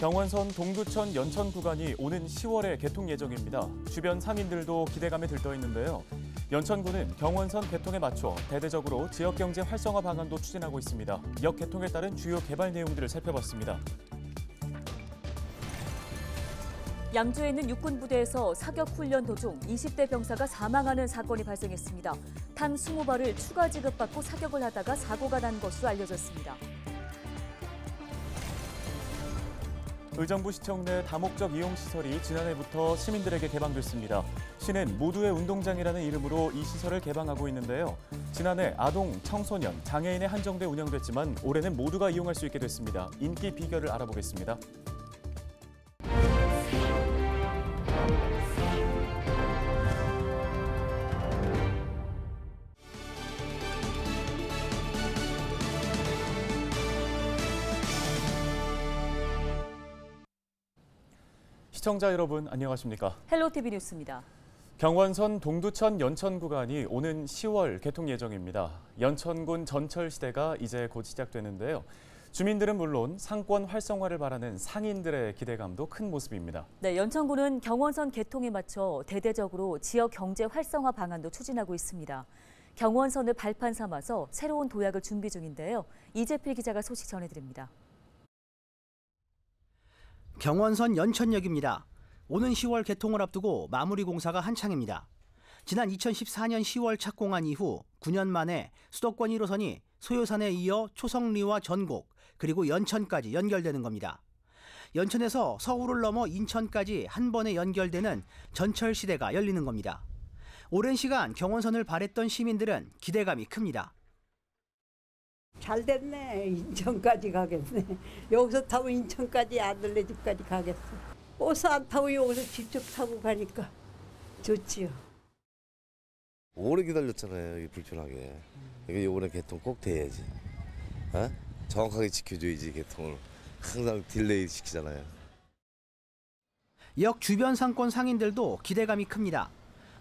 경원선 동두천 연천 구간이 오는 10월에 개통 예정입니다. 주변 상인들도 기대감에 들떠 있는데요. 연천구는 경원선 개통에 맞춰 대대적으로 지역경제 활성화 방안도 추진하고 있습니다. 역 개통에 따른 주요 개발 내용들을 살펴봤습니다. 양주에 있는 육군부대에서 사격 훈련 도중 20대 병사가 사망하는 사건이 발생했습니다. 탄 20발을 추가 지급받고 사격을 하다가 사고가 난 것으로 알려졌습니다. 의정부 시청 내 다목적 이용시설이 지난해부터 시민들에게 개방됐습니다. 시는 모두의 운동장이라는 이름으로 이 시설을 개방하고 있는데요. 지난해 아동, 청소년, 장애인에 한정돼 운영됐지만 올해는 모두가 이용할 수 있게 됐습니다. 인기 비결을 알아보겠습니다. 시청자 여러분 안녕하십니까? 헬로티비 뉴스입니다. 경원선 동두천 연천 구간이 오는 10월 개통 예정입니다. 연천군 전철시대가 이제 곧 시작되는데요. 주민들은 물론 상권 활성화를 바라는 상인들의 기대감도 큰 모습입니다. 네, 연천군은 경원선 개통에 맞춰 대대적으로 지역 경제 활성화 방안도 추진하고 있습니다. 경원선을 발판 삼아서 새로운 도약을 준비 중인데요. 이재필 기자가 소식 전해드립니다. 경원선 연천역입니다. 오는 10월 개통을 앞두고 마무리 공사가 한창입니다. 지난 2014년 10월 착공한 이후 9년 만에 수도권 1호선이 소요산에 이어 초성리와 전곡 그리고 연천까지 연결되는 겁니다. 연천에서 서울을 넘어 인천까지 한 번에 연결되는 전철시대가 열리는 겁니다. 오랜 시간 경원선을 바랬던 시민들은 기대감이 큽니다. 잘 됐네. 인천까지 가겠네. 여기서 타고 인천까지 아들네 집까지 가겠어. 버스 안 타고 여기서 직접 타고 가니까 좋지요. 오래 기다렸잖아요. 이 불편하게. 이거 이번에 개통 꼭 돼야지. 어? 정확하게 지켜줘야지 개통을. 항상 딜레이 시키잖아요. 역 주변 상권 상인들도 기대감이 큽니다.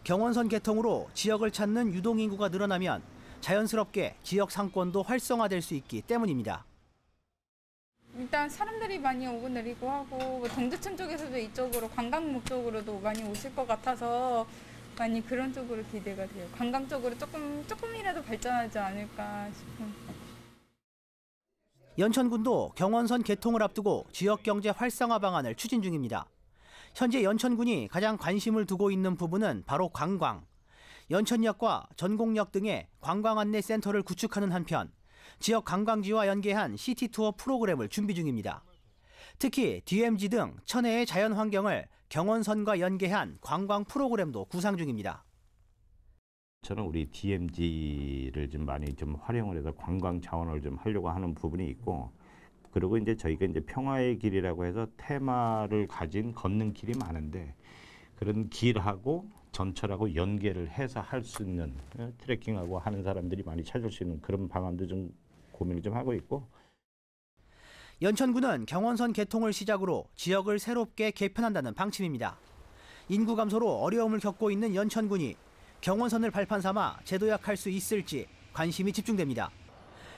경원선 개통으로 지역을 찾는 유동인구가 늘어나면 자연스럽게 지역 상권도 활성화될 수 있기 때문입니다. 일단 사람들이 많이 오고 내리고 하고 동두천 쪽에서도 이쪽으로 관광 목적으로도 많이 오실 것 같아서 많이 그런 쪽으로 기대가 돼요. 관광 쪽으로 조금이라도 발전하지 않을까 싶은. 연천군도 경원선 개통을 앞두고 지역 경제 활성화 방안을 추진 중입니다. 현재 연천군이 가장 관심을 두고 있는 부분은 바로 관광. 연천역과 전곡역 등의 관광 안내 센터를 구축하는 한편 지역 관광지와 연계한 시티 투어 프로그램을 준비 중입니다. 특히 DMZ 등 천혜의 자연 환경을 경원선과 연계한 관광 프로그램도 구상 중입니다. 저는 우리 DMZ를 좀 많이 활용을 해서 관광 자원을 좀 하려고 하는 부분이 있고, 그리고 이제 저희가 이제 평화의 길이라고 해서 테마를 가진 걷는 길이 많은데 그런 길하고 전철하고 연계를 해서 할 수 있는 트레킹하고 하는 사람들이 많이 찾을 수 있는 그런 방안도 좀 고민을 좀 하고 있고. 연천군은 경원선 개통을 시작으로 지역을 새롭게 개편한다는 방침입니다. 인구 감소로 어려움을 겪고 있는 연천군이 경원선을 발판 삼아 재도약할 수 있을지 관심이 집중됩니다.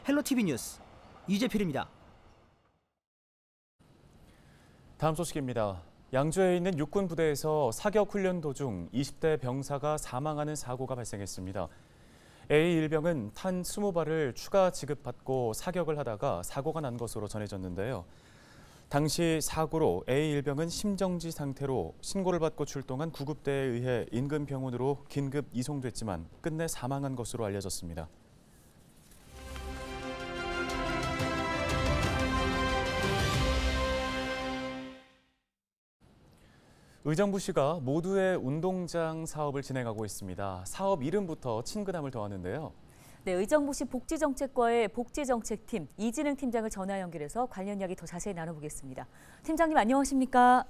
헬로티비 뉴스 이재필입니다. 다음 소식입니다. 양주에 있는 육군부대에서 사격 훈련 도중 20대 병사가 사망하는 사고가 발생했습니다. A1병은 탄 20발을 추가 지급받고 사격을 하다가 사고가 난 것으로 전해졌는데요. 당시 사고로 A1병은 심정지 상태로 신고를 받고 출동한 구급대에 의해 인근 병원으로 긴급 이송됐지만 끝내 사망한 것으로 알려졌습니다. 의정부시가 모두의 운동장 사업을 진행하고 있습니다. 사업 이름부터 친근함을 더하는데요. 네, 의정부시 복지정책과의 복지정책팀 이진흥 팀장을 전화 연결해서 관련 이야기 더 자세히 나눠보겠습니다. 팀장님 안녕하십니까?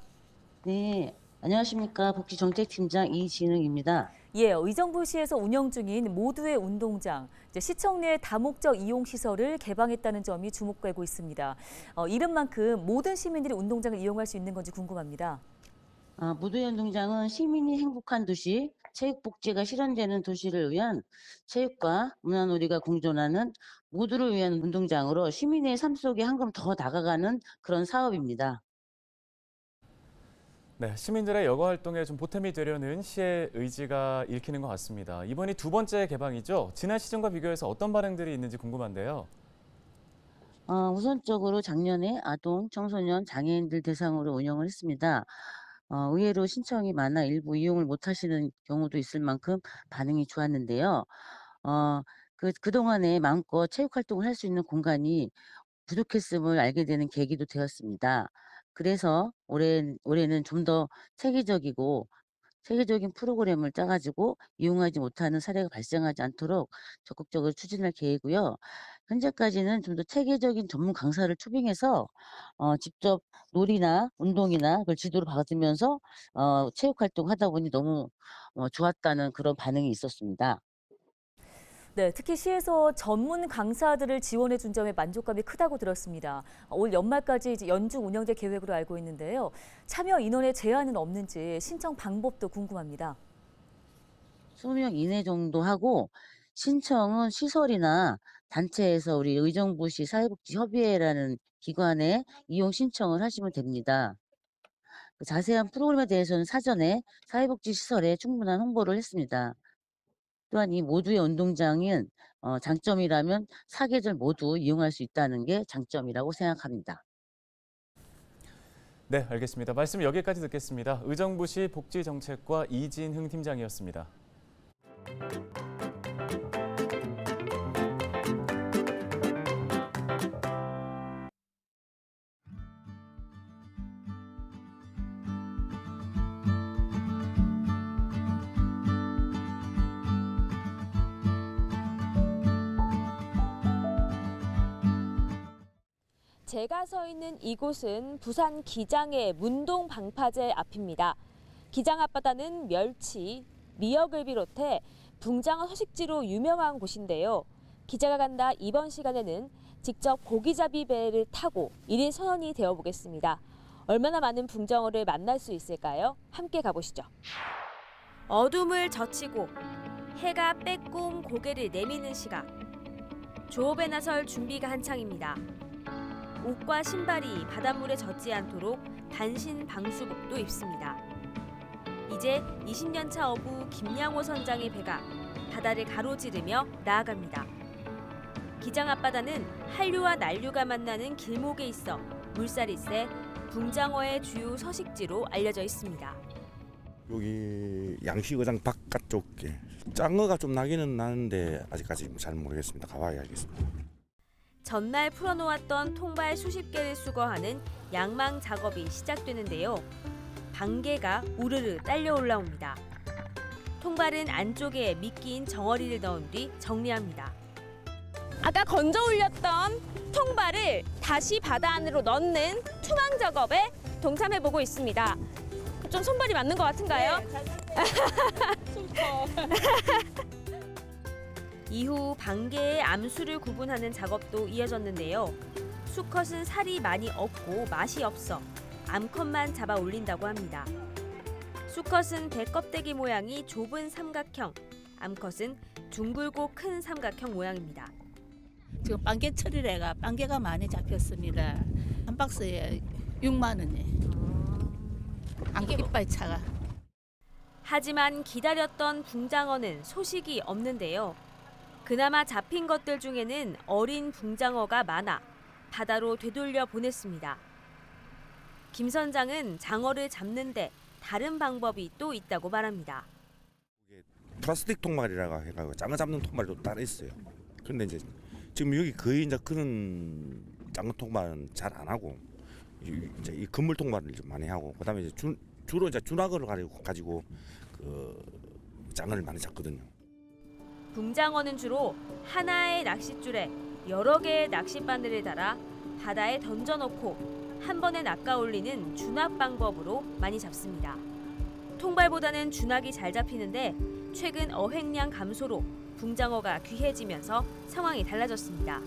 네, 안녕하십니까. 복지정책팀장 이진흥입니다. 예, 의정부시에서 운영 중인 모두의 운동장, 시청 내 다목적 이용시설을 개방했다는 점이 주목되고 있습니다. 이름만큼 모든 시민들이 운동장을 이용할 수 있는 건지 궁금합니다. 모두의 운동장은 시민이 행복한 도시, 체육복지가 실현되는 도시를 위한 체육과 문화놀이가 공존하는 모두를 위한 운동장으로 시민의 삶 속에 한 걸음 더 다가가는 그런 사업입니다. 네, 시민들의 여가 활동에 좀 보탬이 되려는 시의 의지가 읽히는 것 같습니다. 이번이 두 번째 개방이죠. 지난 시즌과 비교해서 어떤 반응들이 있는지 궁금한데요. 우선적으로 작년에 아동, 청소년, 장애인들 대상으로 운영을 했습니다. 의외로 신청이 많아 일부 이용을 못 하시는 경우도 있을 만큼 반응이 좋았는데요. 그동안에 마음껏 체육 활동을 할 수 있는 공간이 부족했음을 알게 되는 계기도 되었습니다. 그래서 올해는 좀 더 체계적인 프로그램을 짜가지고 이용하지 못하는 사례가 발생하지 않도록 적극적으로 추진할 계획이고요. 현재까지는 좀 더 체계적인 전문 강사를 초빙해서 직접 놀이나 운동이나 그걸 지도를 받으면서 체육 활동하다 보니 너무 좋았다는 그런 반응이 있었습니다. 네, 특히 시에서 전문 강사들을 지원해 준 점에 만족감이 크다고 들었습니다. 올 연말까지 이제 연중 운영될 계획으로 알고 있는데요. 참여 인원의 제한은 없는지 신청 방법도 궁금합니다. 20명 이내 정도 하고 신청은 시설이나 단체에서 우리 의정부시 사회복지협의회라는 기관에 이용 신청을 하시면 됩니다. 그 자세한 프로그램에 대해서는 사전에 사회복지시설에 충분한 홍보를 했습니다. 또한 이 모두의 운동장은 장점이라면 사계절 모두 이용할 수 있다는 게 장점이라고 생각합니다. 네, 알겠습니다. 말씀 여기까지 듣겠습니다. 의정부시 복지정책과 이진흥 팀장이었습니다. 제가 서 있는 이곳은 부산 기장의 문동 방파제 앞입니다. 기장 앞바다는 멸치, 미역을 비롯해 붕장어 서식지로 유명한 곳인데요. 기자가 간다 이번 시간에는 직접 고기잡이 배를 타고 1인 선원이 되어보겠습니다. 얼마나 많은 붕장어를 만날 수 있을까요? 함께 가보시죠. 어둠을 젖히고 해가 빼꼼 고개를 내미는 시각. 조업에 나설 준비가 한창입니다. 옷과 신발이 바닷물에 젖지 않도록 단신 방수복도 입습니다. 이제 20년차 어부 김양호 선장의 배가 바다를 가로지르며 나아갑니다. 기장 앞바다는 한류와 난류가 만나는 길목에 있어 물살이 세 붕장어의 주요 서식지로 알려져 있습니다. 여기 양식어장 바깥쪽에 짱어가 좀 나기는 나는데 아직까지 잘 모르겠습니다. 가봐야 알겠습니다. 전날 풀어놓았던 통발 수십 개를 수거하는 양망 작업이 시작되는데요. 방개가 우르르 딸려 올라옵니다. 통발은 안쪽에 미끼인 정어리를 넣은 뒤 정리합니다. 아까 건져 올렸던 통발을 다시 바다 안으로 넣는 투망 작업에 동참해보고 있습니다. 좀 손발이 맞는 것 같은가요? 이후 방개의 암수를 구분하는 작업도 이어졌는데요. 수컷은 살이 많이 없고 맛이 없어 암컷만 잡아 올린다고 합니다. 수컷은 배 껍데기 모양이 좁은 삼각형, 암컷은 둥글고 큰 삼각형 모양입니다. 지금 빵개철이래가 빵개가 많이 잡혔습니다. 한 박스에 6만 원에 안개 이빨 차가. 하지만 기다렸던 붕장어는 소식이 없는데요. 그나마 잡힌 것들 중에는 어린 붕장어가 많아 바다로 되돌려 보냈습니다. 김 선장은 장어를 잡는데 다른 방법이 또 있다고 말합니다. 플라스틱 통발이라고 해가지고 짱어 잡는 통발도 따로 있어요. 그런데 이제 지금 여기 거의 이제 그런 짱어 통발은 잘 안 하고 이제 이 그물 통발을 좀 많이 하고 그다음에 이제 주로 이제 준악어를 가지고 그 짱어를 많이 잡거든요. 붕장어는 주로 하나의 낚싯줄에 여러 개의 낚싯바늘을 달아 바다에 던져놓고 한 번에 낚아 올리는 준악 방법으로 많이 잡습니다. 통발보다는 준악이 잘 잡히는데 최근 어획량 감소로 붕장어가 귀해지면서 상황이 달라졌습니다.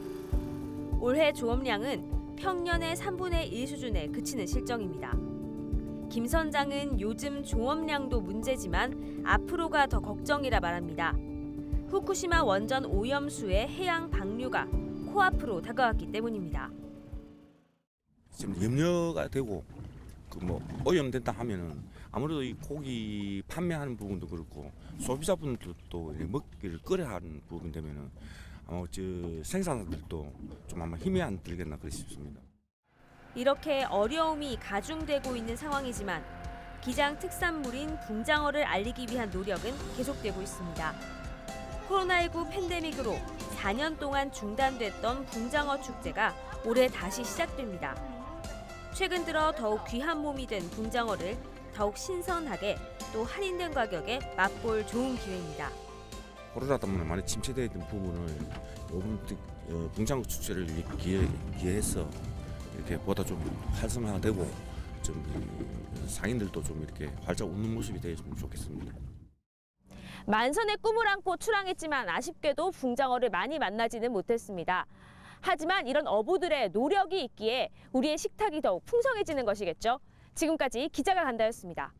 올해 조업량은 평년의 3분의 1 수준에 그치는 실정입니다. 김 선장은 요즘 조업량도 문제지만 앞으로가 더 걱정이라 말합니다. 후쿠시마 원전 오염수의 해양 방류가 코앞으로 다가왔기 때문입니다. 지금 염려가 되고 그 뭐 오염된다 하면은 아무래도 이 고기 판매하는 부분도 그렇고 소비자분들도 먹기를 꺼려하는 부분 되면은 아마 저 생산자들도 좀 아마 힘이 안 들겠나 그렇 싶습니다. 이렇게 어려움이 가중되고 있는 상황이지만 기장 특산물인 붕장어를 알리기 위한 노력은 계속되고 있습니다. 코로나19 팬데믹으로 4년 동안 중단됐던 붕장어 축제가 올해 다시 시작됩니다. 최근 들어 더욱 귀한 몸이 된 붕장어를 더욱 신선하게 또 할인된 가격에 맛볼 좋은 기회입니다. 코로나 때문에 많이 침체되어 있던 부분을 이번 붕장어 축제를 기해서 이렇게 보다 좀 활성화되고 좀 상인들도 좀 이렇게 활짝 웃는 모습이 되었으면 좋겠습니다. 만선의 꿈을 안고 출항했지만 아쉽게도 붕장어를 많이 만나지는 못했습니다. 하지만 이런 어부들의 노력이 있기에 우리의 식탁이 더욱 풍성해지는 것이겠죠. 지금까지 기자가 간다였습니다.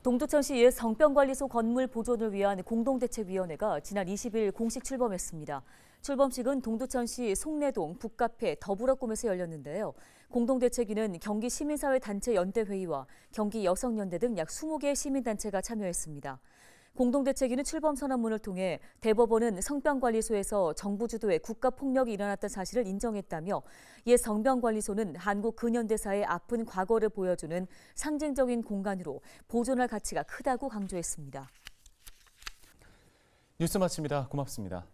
동두천시 옛 성병관리소 건물 보존을 위한 공동대책위원회가 지난 20일 공식 출범했습니다. 출범식은 동두천시 송내동 북카페 더불어꿈에서 열렸는데요. 공동대책위는 경기 시민사회 단체 연대회의와 경기 여성연대 등 약 20개의 시민단체가 참여했습니다. 공동대책위는 출범 선언문을 통해 대법원은 성병관리소에서 정부 주도의 국가폭력이 일어났던 사실을 인정했다며 옛 성병관리소는 한국 근현대사의 아픈 과거를 보여주는 상징적인 공간으로 보존할 가치가 크다고 강조했습니다. 뉴스 마칩니다. 고맙습니다.